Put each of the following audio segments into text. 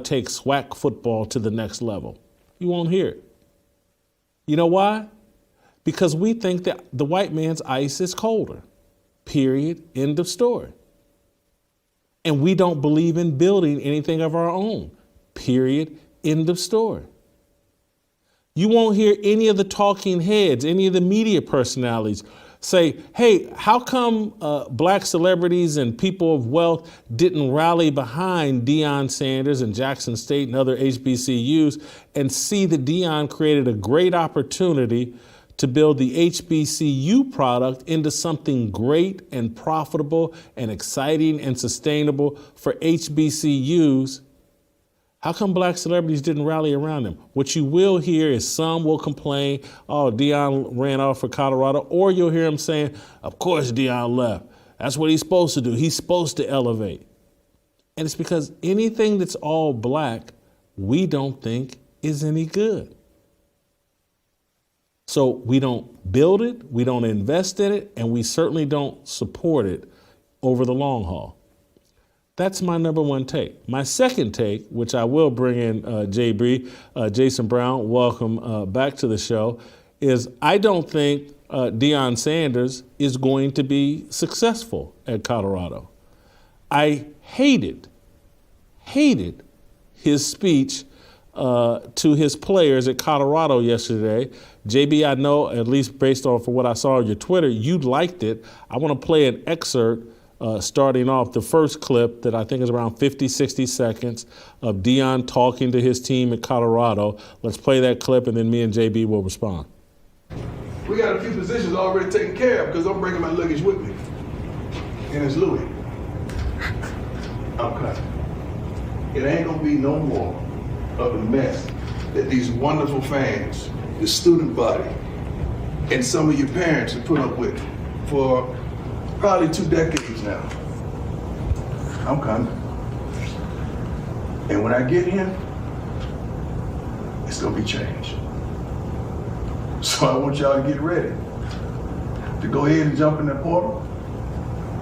take SWAC football to the next level. You won't hear it. You know why? Because we think that the white man's ice is colder. Period. End of story. And we don't believe in building anything of our own. Period. End of story. You won't hear any of the talking heads, any of the media personalities say, hey, how come black celebrities and people of wealth didn't rally behind Deon Sanders and Jackson State and other HBCUs and see that Deon created a great opportunity to build the HBCU product into something great and profitable and exciting and sustainable for HBCUs? How come black celebrities didn't rally around him? What you will hear is some will complain, oh, Deon ran off for Colorado, or you'll hear him saying, of course Deon left. That's what he's supposed to do. He's supposed to elevate. And it's because anything that's all black, we don't think is any good. So we don't build it, we don't invest in it, and we certainly don't support it over the long haul. That's my number one take. My second take, which I will bring in JB, Jason Brown, welcome back to the show, is I don't think Deon Sanders is going to be successful at Colorado. I hated his speech to his players at Colorado yesterday. JB, I know, at least based off of what I saw on your Twitter, you liked it. I want to play an excerpt starting off the first clip that I think is around 50, 60 seconds of Deon talking to his team at Colorado. Let's play that clip and then me and JB will respond. We got a few positions already taken care of because I'm bringing my luggage with me. And it's Louis. I'm coming. It ain't gonna be no more of a mess that these wonderful fans, the student body, and some of your parents have put up with for probably 2 decades now. I'm coming. And when I get here, it's gonna be change. So I want y'all to get ready to go ahead and jump in that portal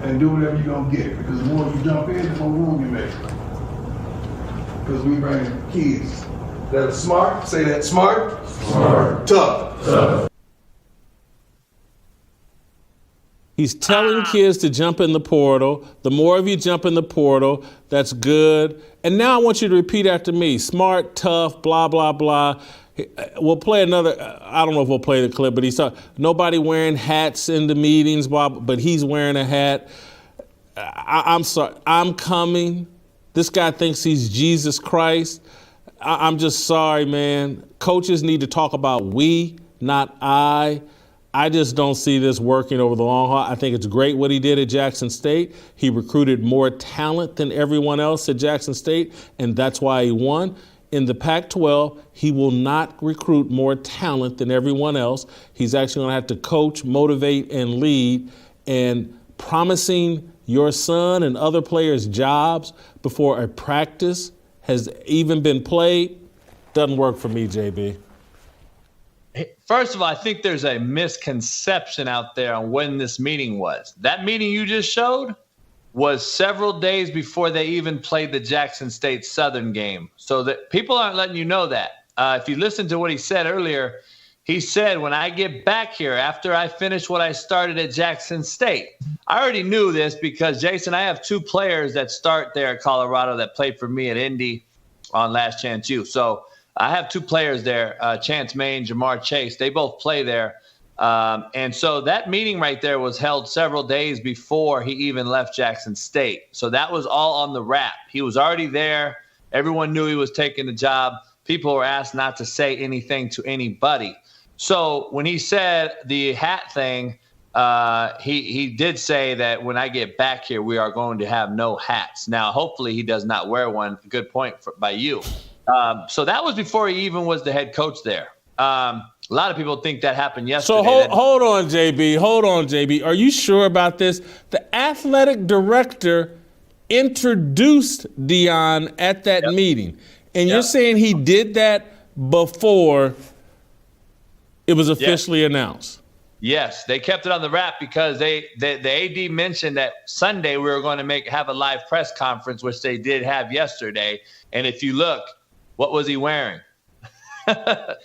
and do whatever you're gonna get. Because the more you jump in, the more room you make. Because we bring kids that are smart, say that, smart, tough. He's telling kids to jump in the portal. The more of you jump in the portal, that's good. And now I want you to repeat after me. Smart, tough, blah, blah, blah. We'll play another, I don't know if we'll play the clip, but he's talking, nobody wearing hats in the meetings, but he's wearing a hat. I'm sorry, I'm coming. This guy thinks he's Jesus Christ. I'm just sorry, man. Coaches need to talk about we, not I. I just don't see this working over the long haul. I think it's great what he did at Jackson State. He recruited more talent than everyone else at Jackson State, and that's why he won. In the Pac-12, he will not recruit more talent than everyone else. He's actually going to have to coach, motivate, and lead. And promising your son and other players jobs before a practice has even been played doesn't work for me, JB. First of all, I think there's a misconception out there on when this meeting was. That meeting you just showed was several days before they even played the Jackson State Southern game. So that people aren't letting you know that. If you listen to what he said earlier, he said, when I get back here, after I finish what I started at Jackson State. I already knew this because, Jason, I have 2 players that start there at Colorado that played for me at Indy on Last Chance U. So I have 2 players there, Chance May and Jamar Chase. They both play there. And so that meeting right there was held several days before he even left Jackson State. So that was all on the wrap. He was already there. Everyone knew he was taking the job. People were asked not to say anything to anybody. So when he said the hat thing, he did say that when I get back here, we are going to have no hats. Now, hopefully he does not wear one. Good point by you. So that was before he even was the head coach there. A lot of people think that happened yesterday. So hold on, JB. Are you sure about this? The athletic director introduced Deon at that meeting. And you're saying he did that before it was officially announced? Yes, they kept it on the wrap because the AD mentioned that Sunday we were going to have a live press conference, which they did have yesterday. And if you look, what was he wearing? That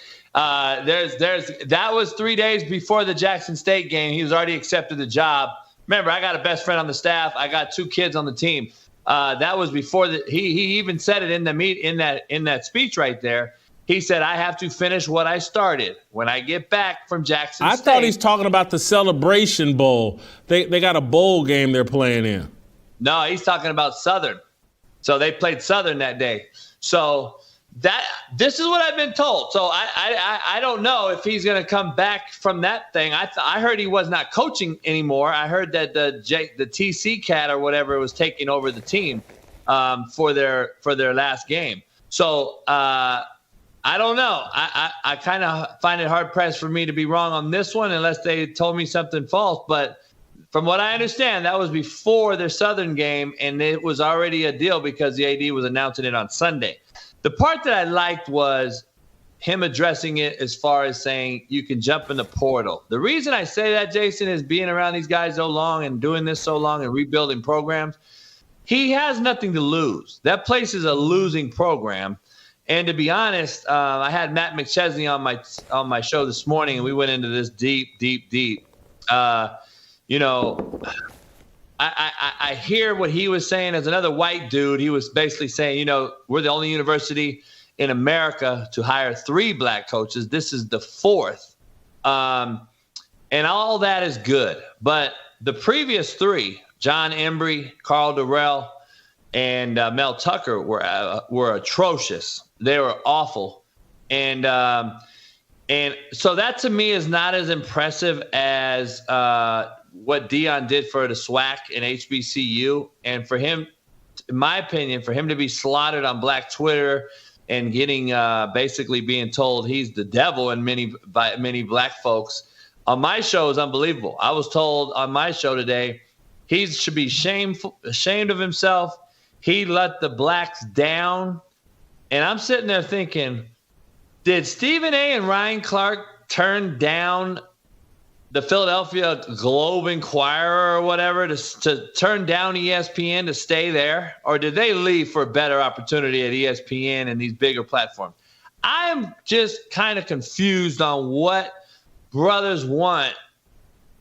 was 3 days before the Jackson State game. He was already accepted the job. Remember, I got a best friend on the staff. I got 2 kids on the team. That was before he even said it in that speech right there. He said, I have to finish what I started when I get back from Jackson State. I thought he's talking about the Celebration Bowl. They got a bowl game they're playing in. No, he's talking about Southern. So they played Southern that day. So this is what I've been told. So I don't know if he's going to come back from that thing. I heard he was not coaching anymore. I heard that the TC cat or whatever was taking over the team for their last game. So I don't know. I kind of find it hard pressed for me to be wrong on this one unless they told me something false. But from what I understand, that was before their Southern game, and it was already a deal because the AD was announcing it on Sunday. The part that I liked was him addressing it as far as saying you can jump in the portal. The reason I say that, Jason, is being around these guys so long and doing this so long and rebuilding programs, he has nothing to lose. That place is a losing program. And to be honest, I had Matt McChesney on my show this morning, and we went into this deep. I hear what he was saying as another white dude. He was basically saying, we're the only university in America to hire 3 black coaches. This is the 4th. And all that is good. But the previous 3, John Embry, Carl Durrell, and Mel Tucker were atrocious. They were awful. And so that to me is not as impressive as what Dion did for the SWAC and HBCU. And for him, in my opinion, for him to be slaughtered on Black Twitter and getting basically being told he's the devil by many black folks on my show is unbelievable. I was told on my show today he should be ashamed of himself. He let the blacks down. And I'm sitting there thinking, did Stephen A. and Ryan Clark turn down the Philadelphia Globe Inquirer or whatever to turn down ESPN to stay there? Or did they leave for a better opportunity at ESPN and these bigger platforms? I'm just kind of confused on what brothers want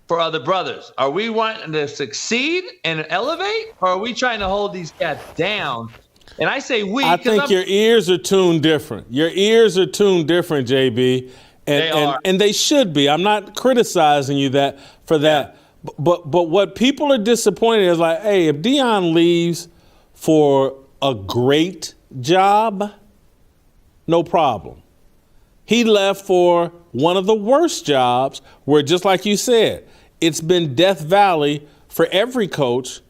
for other brothers. Are we wanting to succeed and elevate, or are we trying to hold these cats down? And I say we. I think your ears are tuned different. Your ears are tuned different, JB. And they should be. I'm not criticizing you for that. Yeah. But what people are disappointed is like, hey, if Dion leaves for a great job, no problem. He left for one of the worst jobs where, just like you said, it's been Death Valley for every coach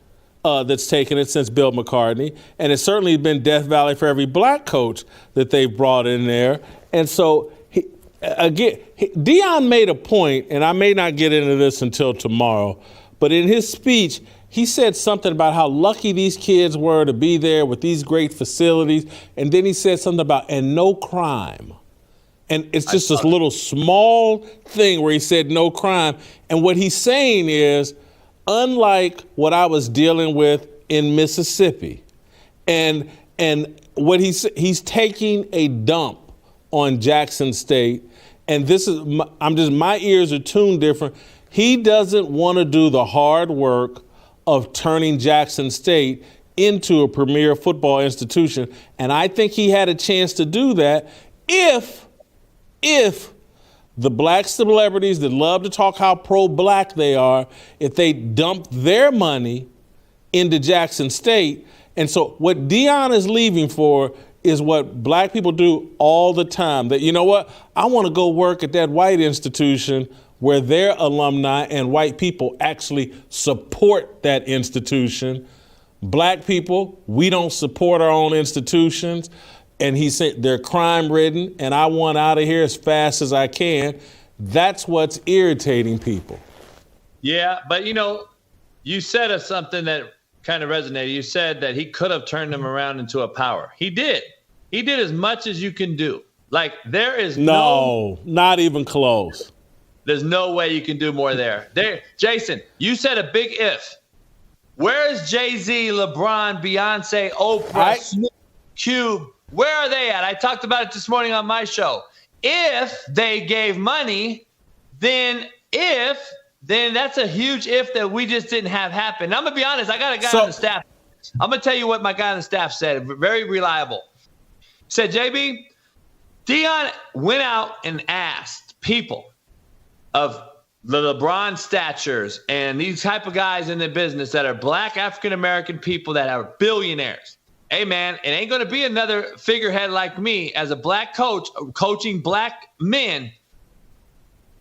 that's taken it since Bill McCartney. And it's certainly been Death Valley for every black coach that they've brought in there. And so, Dion made a point, and I may not get into this until tomorrow, but in his speech, he said something about how lucky these kids were to be there with these great facilities. And then he said something about, and no crime. And it's just this little small thing where he said no crime. And what he's saying is, unlike what I was dealing with in Mississippi, and what he's taking a dump on Jackson State, and this is, my ears are tuned different. He doesn't want to do the hard work of turning Jackson State into a premier football institution. And I think he had a chance to do that if the black celebrities that love to talk how pro-black they are, if they dumped their money into Jackson State. And so what Dion is leaving for is what black people do all the time. That, you know what, I want to go work at that white institution where their alumni and white people actually support that institution. Black people, we don't support our own institutions. And he said they're crime-ridden, and I want out of here as fast as I can. That's what's irritating people. Yeah, but you said something that kind of resonated. You said that he could have turned them around into a power. He did. He did as much as you can do. Like, there is no, not even close. There's no way you can do more there. Jason, you said a big if. Where is Jay-Z, LeBron, Beyonce, Oprah, Snoop, Cube? Where are they at? I talked about it this morning on my show. If they gave money, then that's a huge if that we just didn't have happen. And I'm going to be honest. I got a guy on the staff. I'm going to tell you what my guy on the staff said. Very reliable. Said, JB, Dion went out and asked people of the LeBron statures and these type of guys in the business that are black African-American people that are billionaires. Hey, man, it ain't going to be another figurehead like me as a black coach coaching black men.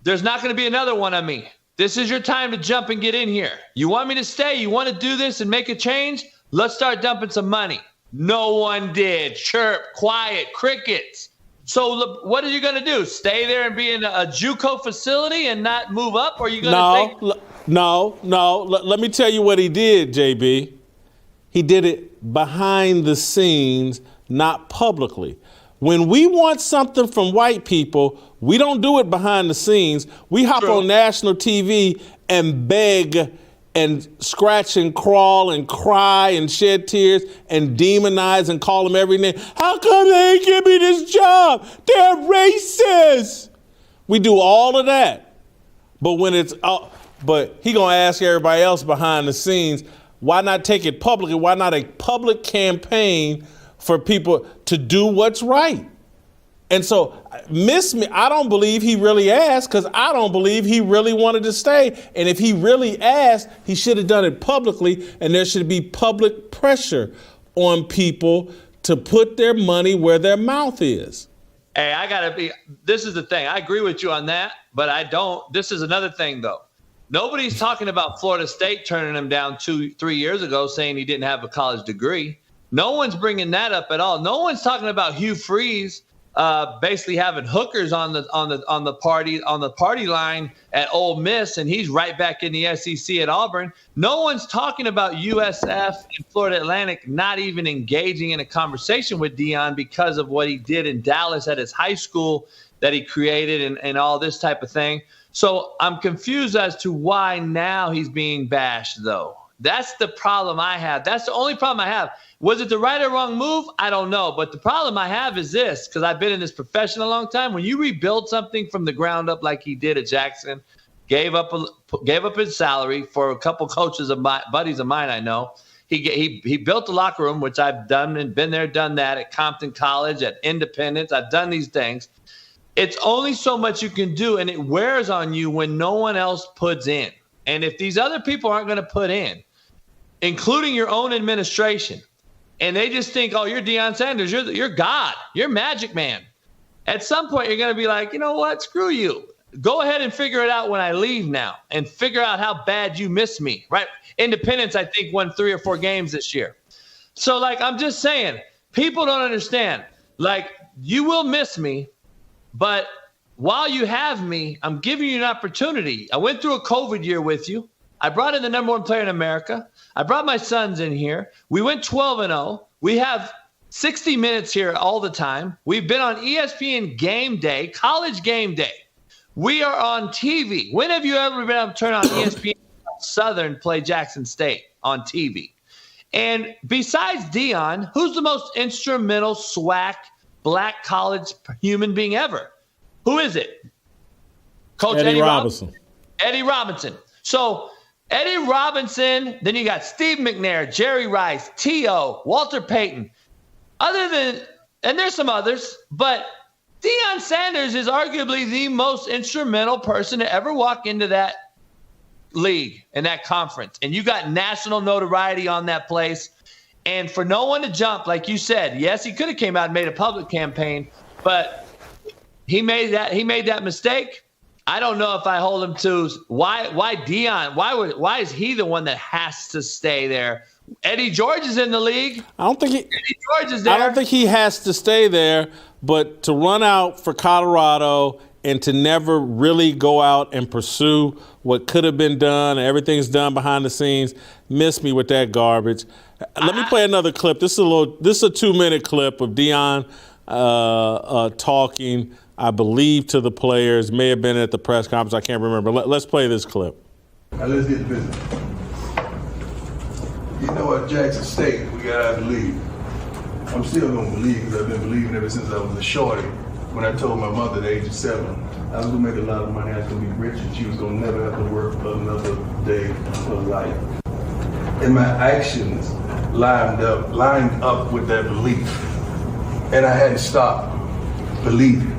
There's not going to be another one of me. This is your time to jump and get in here. You want me to stay? You want to do this and make a change? Let's start dumping some money. No one did. Chirp, quiet, crickets. So what are you going to do? Stay there and be in a JUCO facility and not move up? Or are you going to No. Let me tell you what he did, JB. He did it behind the scenes, not publicly. When we want something from white people, we don't do it behind the scenes. We hop on national TV and beg and scratch and crawl and cry and shed tears and demonize and call them every name. How come they ain't give me this job? They're racist. We do all of that. But when it's but he gonna ask everybody else behind the scenes, why not take it publicly? Why not a public campaign for people to do what's right? And so, miss me, I don't believe he really asked because I don't believe he really wanted to stay. And if he really asked, he should have done it publicly, and there should be public pressure on people to put their money where their mouth is. Hey, this is the thing. I agree with you on that, but I don't. This is another thing, though. Nobody's talking about Florida State turning him down 2-3 years ago, saying he didn't have a college degree. No one's bringing that up at all. No one's talking about Hugh Freeze basically having hookers on the party line at Ole Miss, and he's right back in the SEC at Auburn. No one's talking about USF and Florida Atlantic not even engaging in a conversation with Dion because of what he did in Dallas at his high school that he created and all this type of thing. So I'm confused as to why now he's being bashed, though. That's the problem I have. That's the only problem I have. Was it the right or wrong move? I don't know. But the problem I have is this, because I've been in this profession a long time. When you rebuild something from the ground up like he did at Jackson, gave up his salary for a couple coaches of my buddies of mine I know. He built the locker room, which I've done and been there, done that at Compton College, at Independence. I've done these things. It's only so much you can do, and it wears on you when no one else puts in. And if these other people aren't going to put in, including your own administration, and they just think, oh, you're Deon Sanders, you're God, you're Magic Man. At some point, you're going to be like, you know what, screw you. Go ahead and figure it out when I leave now and figure out how bad you miss me, right? Independence, I think, won 3 or 4 games this year. So, like, I'm just saying, people don't understand. Like, you will miss me, but while you have me, I'm giving you an opportunity. I went through a COVID year with you. I brought in the number 1 player in America. I brought my sons in here. We went 12-0. We have 60 minutes here all the time. We've been on ESPN Game Day, College Game Day. We are on TV. When have you ever been able to turn on ESPN Southern play Jackson State on TV? And besides Dion, who's the most instrumental, SWAC, black college human being ever? Who is it? Coach Eddie Robinson. Eddie Robinson. So Eddie Robinson, then you got Steve McNair, Jerry Rice, T.O., Walter Payton. And there's some others, but Deon Sanders is arguably the most instrumental person to ever walk into that league and that conference. And you got national notoriety on that place. And for no one to jump, like you said, yes, he could have came out and made a public campaign, but he made that mistake. I don't know if I hold him to why Dion, why is he the one that has to stay there? Eddie George is in the league. Eddie George is there. I don't think he has to stay there, but to run out for Colorado and to never really go out and pursue what could have been done, and everything's done behind the scenes, miss me with that garbage. Let me play another clip. This is a 2-minute clip of Dion talking. I believe, to the players. May have been at the press conference. I can't remember. Let's play this clip. Now let's get to business. You know, at Jackson State, we gotta believe. I'm still gonna believe because I've been believing ever since I was a shorty. When I told my mother at the age of 7, I was gonna make a lot of money, I was gonna be rich, and she was gonna never have to work another day of her life. And my actions lined up with that belief. And I hadn't stopped believing.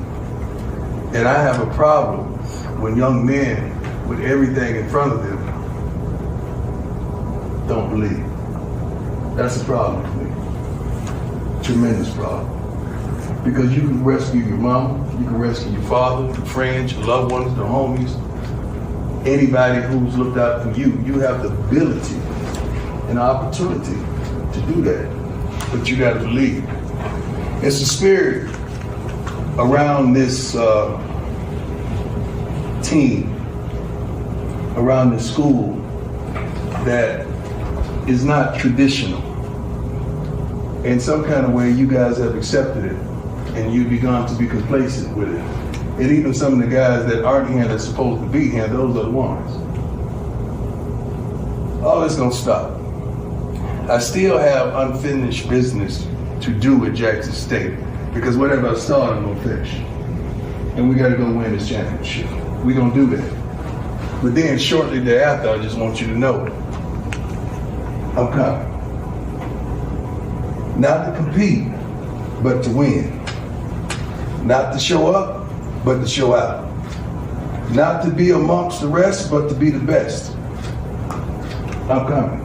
And I have a problem when young men with everything in front of them don't believe. That's a problem for me. Tremendous problem. Because you can rescue your mama, you can rescue your father, your friends, your loved ones, the homies, anybody who's looked out for you. You have the ability and opportunity to do that, but you gotta believe. It's a spirit around this team, around the school, that is not traditional. In some kind of way, you guys have accepted it, and you've begun to be complacent with it. And even some of the guys that aren't here that's supposed to be here, those are the ones. All this gonna stop. I still have unfinished business to do at Jackson State, because whatever I start, I'm gonna finish. And we gotta go win this championship. We're gonna do that. But then shortly thereafter, I just want you to know, I'm coming. Not to compete, but to win. Not to show up, but to show out. Not to be amongst the rest, but to be the best. I'm coming.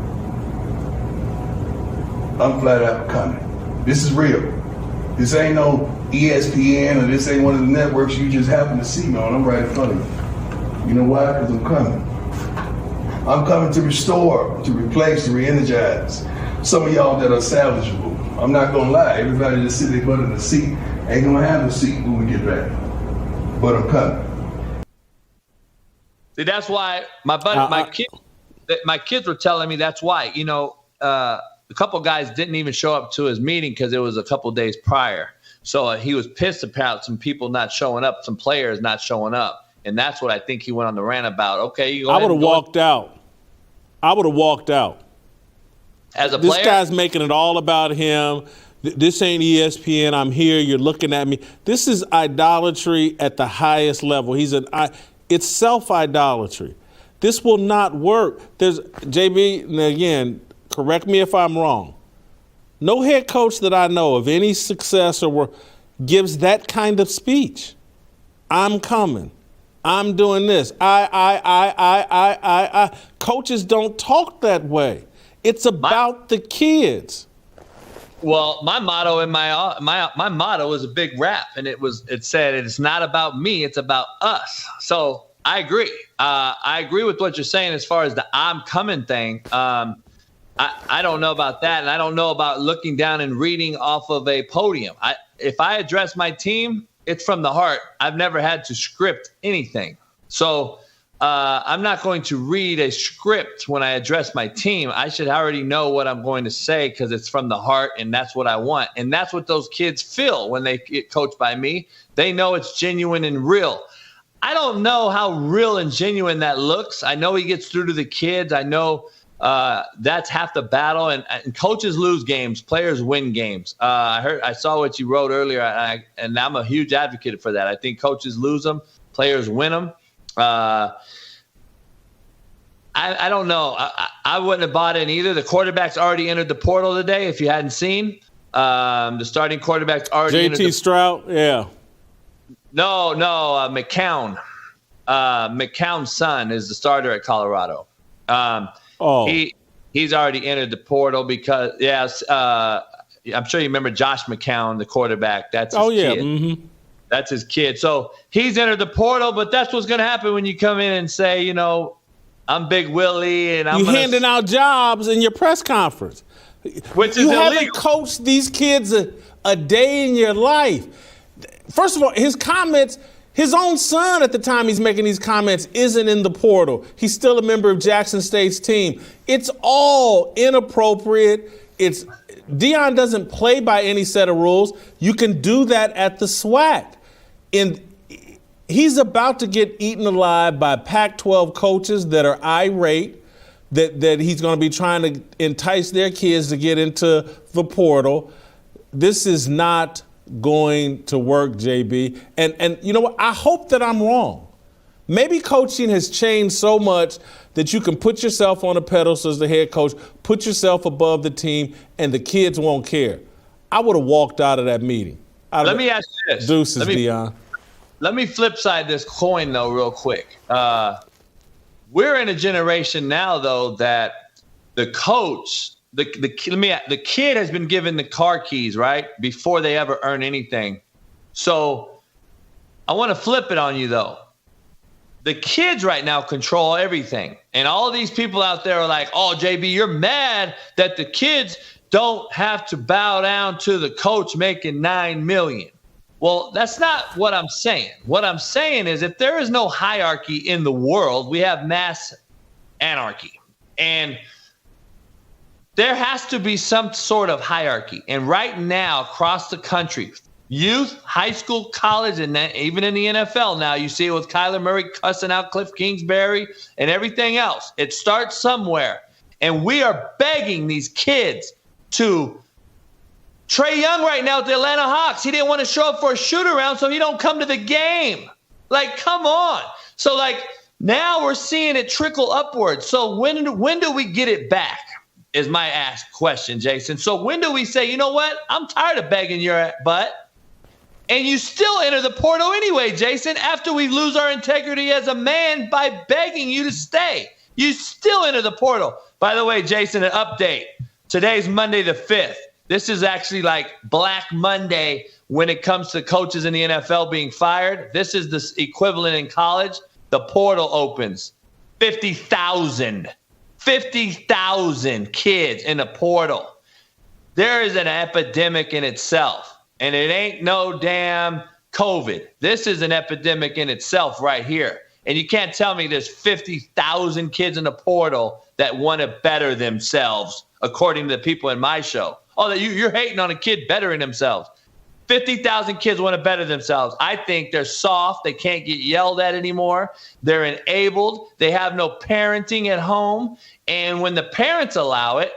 I'm flat out coming. This is real. This ain't no ESPN, or this ain't one of the networks you just happen to see me on. I'm right in front of you. You know why? Because I'm coming. I'm coming to restore, to replace, to re-energize some of y'all that are salvageable. I'm not gonna lie, everybody that's sitting their butt in the seat ain't gonna have a seat when we get back. But I'm coming. See, that's why my kids were telling me that's why. You know, a couple guys didn't even show up to his meeting because it was a couple days prior. So he was pissed about some people not showing up, some players not showing up. And that's what I think he went on the rant about. Okay, you go I would have walked out. I would have walked out. As a player? This guy's making it all about him. This ain't ESPN. I'm here. You're looking at me. This is idolatry at the highest level. It's self-idolatry. This will not work. There's JB, and again, correct me if I'm wrong. No head coach that I know of any success gives that kind of speech. I'm coming. I'm doing this. I. Coaches don't talk that way. It's about the kids. Well, my motto in my motto is a big rap, and it said it's not about me, it's about us. So I agree. I agree with what you're saying as far as the I'm coming thing. I don't know about that, and I don't know about looking down and reading off of a podium. If I address my team, it's from the heart. I've never had to script anything. So I'm not going to read a script when I address my team. I should already know what I'm going to say because it's from the heart, and that's what I want. And that's what those kids feel when they get coached by me. They know it's genuine and real. I don't know how real and genuine that looks. I know he gets through to the kids. I know that's half the battle. And coaches lose games. Players win games. I saw what you wrote earlier, and I'm a huge advocate for that. I think coaches lose them. Players win them. I don't know. I wouldn't have bought in either. The quarterback's already entered the portal today. If you hadn't seen, the starting quarterback's already entered JT Stroud, yeah. No, McCown. McCown's son is the starter at Colorado. He's already entered the portal because, I'm sure you remember Josh McCown, the quarterback. That's his kid. Mm-hmm. That's his kid. So he's entered the portal, but that's what's going to happen when you come in and say, you know, I'm Big Willie and I'm handing out jobs in your press conference. Which is you illegal. haven't coached these kids a day in your life. First of all, his comments, his own son at the time he's making these comments isn't in the portal. He's still a member of Jackson State's team. It's all inappropriate. Deon doesn't play by any set of rules. You can do that at the SWAC. he's about to get eaten alive by Pac-12 coaches that are irate, that he's going to be trying to entice their kids to get into the portal. This is not going to work, JB. And you know what? I hope that I'm wrong. Maybe coaching has changed so much that you can put yourself on a pedestal as the head coach, put yourself above the team, and the kids won't care. I would have walked out of that meeting. Let me ask you this. Deuces, Dion. Let me flip side this coin, though, real quick. We're in a generation now, though, that the coach, the kid has been given the car keys, right, before they ever earn anything. So I want to flip it on you, though. The kids right now control everything. And all these people out there are like, oh, JB, you're mad that the kids don't have to bow down to the coach making $9 million. Well, that's not what I'm saying. What I'm saying is if there is no hierarchy in the world, we have mass anarchy. And there has to be some sort of hierarchy. And right now, across the country, youth, high school, college, and even in the NFL now, you see it with Kyler Murray cussing out Cliff Kingsbury and everything else. It starts somewhere. And we are begging these kids to Trae Young right now at the Atlanta Hawks. He didn't want to show up for a shoot-around, so he don't come to the game. Like, come on. So, like, now we're seeing it trickle upwards. So when do we get it back is my question, Jason. So when do we say, you know what? I'm tired of begging your butt. And you still enter the portal anyway, Jason, after we lose our integrity as a man by begging you to stay. You still enter the portal. By the way, Jason, an update. Today's Monday the 5th. This is actually like Black Monday when it comes to coaches in the NFL being fired. This is the equivalent in college. The portal opens. 50,000 kids in the portal. There is an epidemic in itself. And it ain't no damn COVID. This is an epidemic in itself right here. And you can't tell me there's 50,000 kids in the portal that want to better themselves, according to the people in my show. Oh, you're hating on a kid bettering themselves. 50,000 kids want to better themselves. I think they're soft. They can't get yelled at anymore. They're enabled. They have no parenting at home. And when the parents allow it,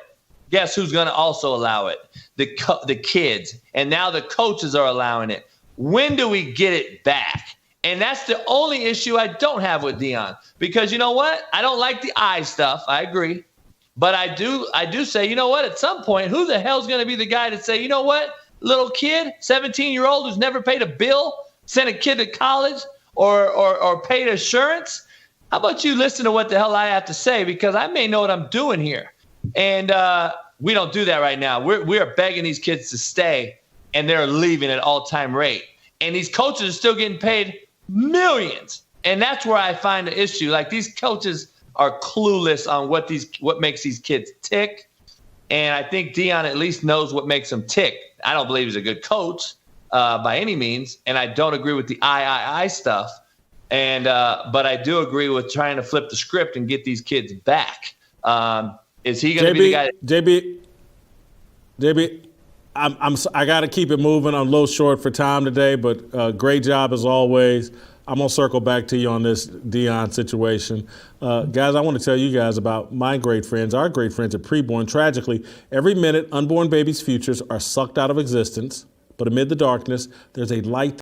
guess who's going to also allow it? The kids. And now the coaches are allowing it. When do we get it back? And that's the only issue I don't have with Dion. Because you know what? I don't like the eye stuff. I agree. But I do say, you know what? At some point, who the hell's going to be the guy to say, you know what? Little kid, 17-year-old who's never paid a bill, sent a kid to college or paid insurance. How about you listen to what the hell I have to say? Because I may know what I'm doing here. And we don't do that right now. We are begging these kids to stay, and they're leaving at all-time rate. And these coaches are still getting paid millions. And that's where I find the issue. Like, these coaches are clueless on what makes these kids tick. And I think Dion at least knows what makes them tick. I don't believe he's a good coach by any means, and I don't agree with the I stuff. And but I do agree with trying to flip the script and get these kids back. Is he going to be the guy? JB, I got to keep it moving. I'm a little short for time today, but great job as always. I'm going to circle back to you on this Dion situation. Guys, I want to tell you guys about my great friends, our great friends at Preborn. Tragically, every minute, unborn babies' futures are sucked out of existence. But amid the darkness, there's a light